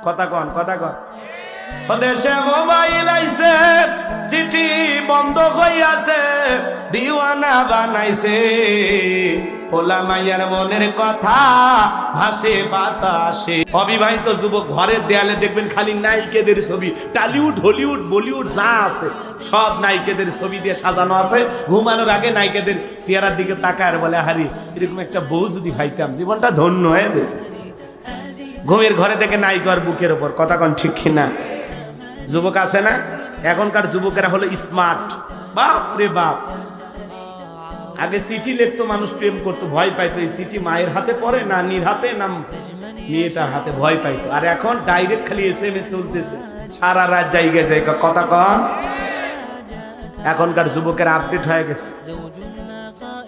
কথা কন কথা কন। দেশে মোবাইল আইছে, চিঠি বন্ধ হইয়াছে, দিওয়ানা বানাইছে, পোলা মাইয়ার মনের কথা ভাসে বাতাসে। অবিবাহিত যুবক ঘরের দেয়ালে দেখবেন খালি নায়িকাদের ছবি, টলিউড হলিউড বলিউড যা আছে সব নায়িকাদের ছবি দিয়ে সাজানো আছে। ঘুমানোর আগে নায়িকাদের চেহারার দিকে তাকায় আর বলে, হারি এরকম একটা বউ যদি পাইতাম জীবনটা ধন্য হয়ে যেত। ঘুমের ঘরে থেকে নায়িকার বুকের ওপর, কথা কন ঠিক কিনা? যুবক আছে না, এখনকার যুবকেরা হলো স্মার্ট। বাপ রে বাপ, আগে চিঠি লিখতো মানুষ, প্রেম করতো, ভয় পাইতো। এই চিঠি মায়ের হাতে পড়ে, নানির হাতে, না মেয়েটার হাতে, ভয় পাইতো। আর এখন ডাইরেক্ট খালি SMS চলতেছে, সারা রাত জায়গা জায়গা, কথা কন। এখনকার যুবকের আপডেট হয়ে গেছে।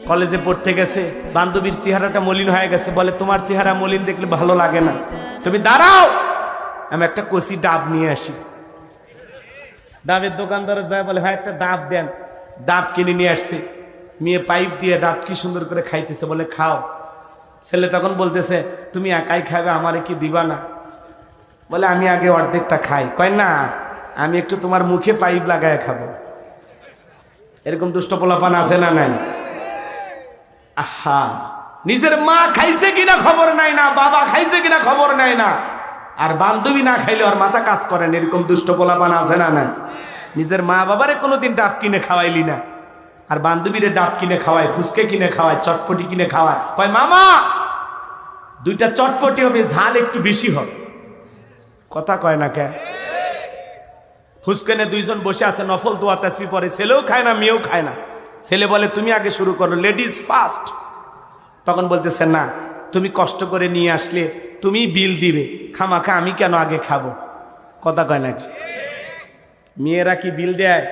কলেজে পড়তে গেছে, বান্ধবীর চেহারাটা মলিন হয়ে গেছে, বলে তোমার চেহারা মলিন দেখলে ভালো লাগে না, তুমি দাঁড়াও আমি একটা কচি ডাব নিয়ে আসি। ডাবের দোকানদার যায়, বলে ভাই একটা ডাব দেন। ডাব কিনে নিয়ে আসছে, মেয়ে পাইপ দিয়ে ডাব কি সুন্দর করে খাইতেছে, বলে খাও। ছেলে তখন বলতেছে, তুমি একাই খাবে, আমারে কি দিবা না? বলে আমি আগে অর্ধেকটা খাই। কয় না, আমি একটু তোমার মুখে পাইপ লাগায় খাবো। এরকম দুষ্ট পোলাপান আছে না নাই? আহা, নিজের মা খাইছে কিনা খবর নাই না, বাবা খাইছে কিনা খবর নাই না, আর বান্ধবী না খাইলে ওর মাথা কাজ করেন। এরকম দুষ্ট পোলাপান আছে না নাই? নিজের মা বাবারে কোনোদিন ডাব কিনে খাওয়াইলি না, আর বান্ধবীরে ডাব কিনে খাওয়ায়, ফুসকে কিনে খাওয়ায়, চটপটি কিনে খাওয়ায়। কয় মামা দুইটা চটপটি হবে, ঝাল একটু বেশি হবে। কথা কয় না কে? ফুসকেনে দুইজন বসে আছে, নফল দোয়া তাসবিহ পড়ে, ছেলেও খায় না মেয়েও খায় না। ছেলে বলে তুমি আগে শুরু করো, লেডিজ ফার্স্ট। তখন বলতেছে না, তুমি কষ্ট করে নিয়ে আসলে তুমি বিল দিবে, খামাখা আমি কেন আগে খাবো? কথা কয় নাকি? মেয়েরা কি বিল দেয়?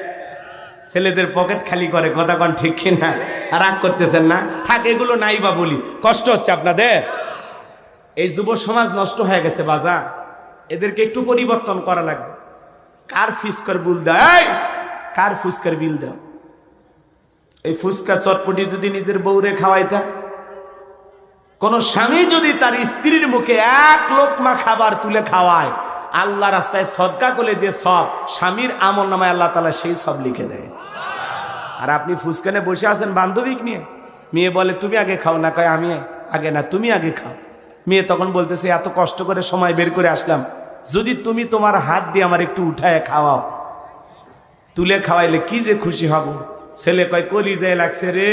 ছেলেদের পকেট খালি করে, কথা কন ঠিক কিনা? আর রাগ করতেছেন না, থাক এগুলো নাই বা বলি, কষ্ট হচ্ছে আপনাদের। এই যুব সমাজ নষ্ট হয়ে গেছে বাজা, এদেরকে একটু পরিবর্তন করা লাগবে। কার ফুচকার বিল দেয়? কার ফুচকার বিল দাও? এই ফুচকা চটপটি যদি নিজের বউরে খাওয়াইতা, কোন স্বামী যদি তার স্ত্রীর মুখে এক লোকমা খাবার তুলে খাওয়ায়, আল্লাহ রাস্তায় সদকা করলে যে সব, স্বামীর আমল নামায় আল্লাহ তাআলা সেই সব লিখে দেয়। আর আপনি ফুসকানে বসে আছেন বান্ধবী নিয়ে, মেয়ে বলে তুমি আগে খাও না, কয় আমি আগে না, তুমি আগে খাও। মেয়ে তখন বলতেছে এত কষ্ট করে সময় বের করে আসলাম, যদি তুমি তোমার হাত দিয়ে আমার একটু উঠায় খাওয়াও, তুলে খাওয়াইলে কি যে খুশি হব। ছেলে কয় কলিজায় লাগছে রে।